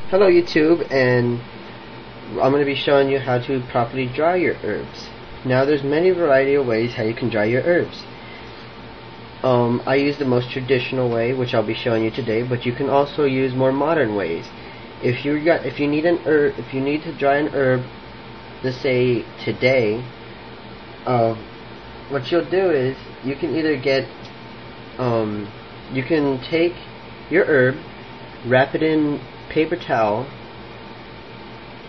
Hello YouTube, and I'm going to be showing you how to properly dry your herbs. Now there's many variety of ways how you can dry your herbs. I use the most traditional way, which I'll be showing you today, but you can also use more modern ways. If you need to dry an herb, let's say today, what you'll do is you can either get you can take your herb, wrap it in paper towel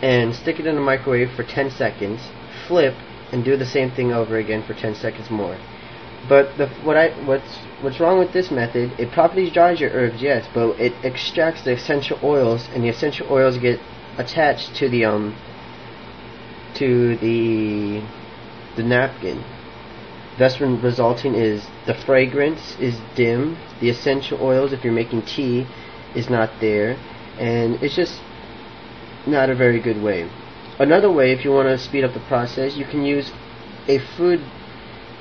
and stick it in the microwave for 10 seconds, flip, and do the same thing over again for 10 seconds more. But what's wrong with this method? It properly dries your herbs, yes, but it extracts the essential oils, and the essential oils get attached to the napkin. Thus, resulting is the fragrance is dim, the essential oils, if you're making tea, is not there, and it's just not a very good way. Another way, if you want to speed up the process, you can use a food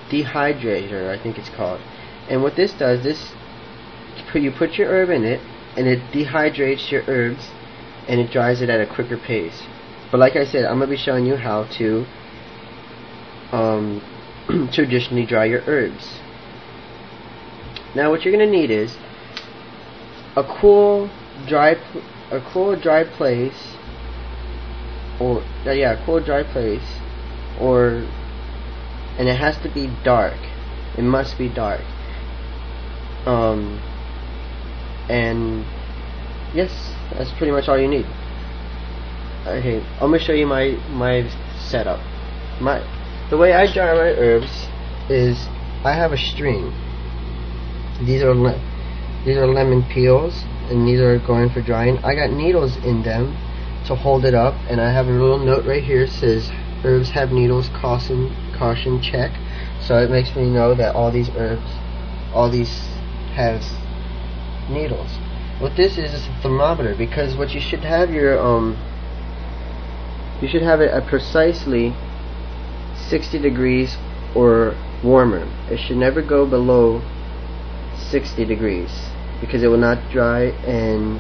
dehydrator, I think it's called. And what this does, you put your herb in it, and it dehydrates your herbs, and it dries it at a quicker pace. But like I said, I'm going to be showing you how to traditionally dry your herbs. Now what you're going to need is a cool dry place, and it has to be dark. It must be dark. And yes, that's pretty much all you need. Okay, I'm gonna show you my setup. The way I dry my herbs is I have a string. These are lemon peels, and these are going for drying. I got needles in them to hold it up, and I have a little note right here that says herbs have needles, caution check. So it makes me know that all these have needles. What this is a thermometer, because what you should have you should have it at precisely 60 degrees or warmer. It should never go below 60 degrees because it will not dry, and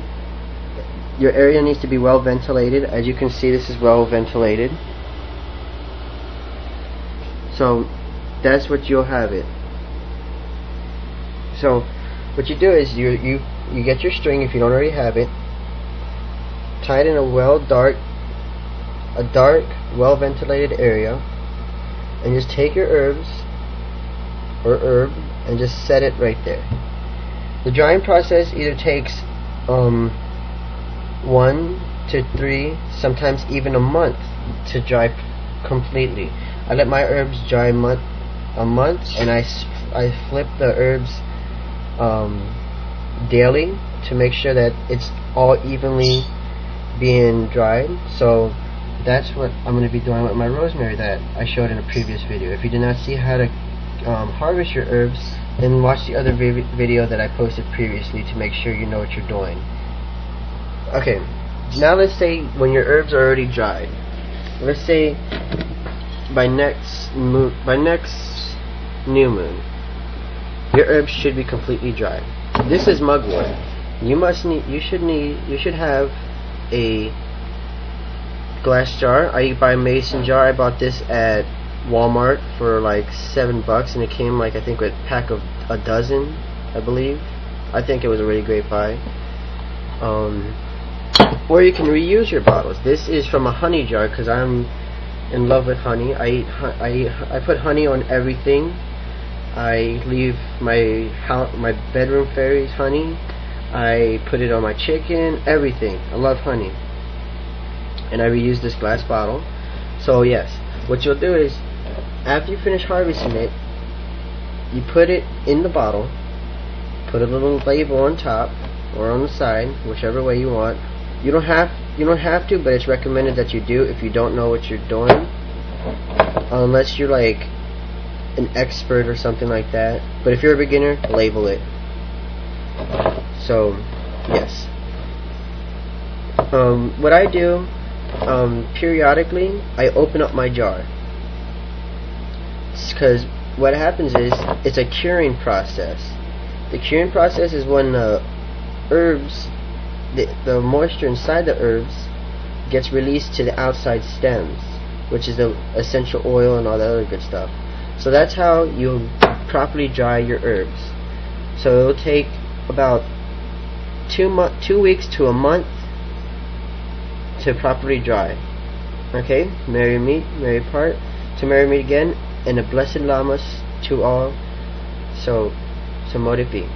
your area needs to be well ventilated. As you can see, this is well ventilated. So that's what you'll have it. So what you do is you get your string, if you don't already have it, tie it in a dark, well ventilated area, and just take your herb and just set it right there. The drying process either takes 1 to 3, sometimes even a month to dry completely. I let my herbs dry a month, and I flip the herbs daily to make sure that it's all evenly being dried. So that's what I'm going to be doing with my rosemary that I showed in a previous video. If you did not see how to harvest your herbs, then watch the other video that I posted previously to make sure you know what you're doing. Okay, now let's say when your herbs are already dried, let's say by next new moon, your herbs should be completely dry. This is mugwort. You should have a glass jar. I buy a mason jar. I bought this at Walmart for like $7, and it came like, I think, with a pack of a dozen, I believe. I think it was a really great buy. Or you can reuse your bottles. This is from a honey jar because I'm in love with honey. I put honey on everything. I leave my bedroom fairies honey. I put it on my chicken, everything. I love honey. And I reuse this glass bottle. So yes, what you'll do is, after you finish harvesting it, you put it in the bottle, put a little label on top or on the side, whichever way you want. You don't have to, but it's recommended that you do if you don't know what you're doing, unless you're like an expert or something like that. But if you're a beginner, label it. So yes, what I do, periodically I open up my jar, because what happens is it's a curing process. The curing process is when the herbs the moisture inside the herbs gets released to the outside stems, which is the essential oil and all that other good stuff. So that's how you properly dry your herbs. So it'll take about 2 weeks to a month to properly dry. Okay, Merry meet, merry part. To merry meet again, and a blessed Lamas to all. So Motipi.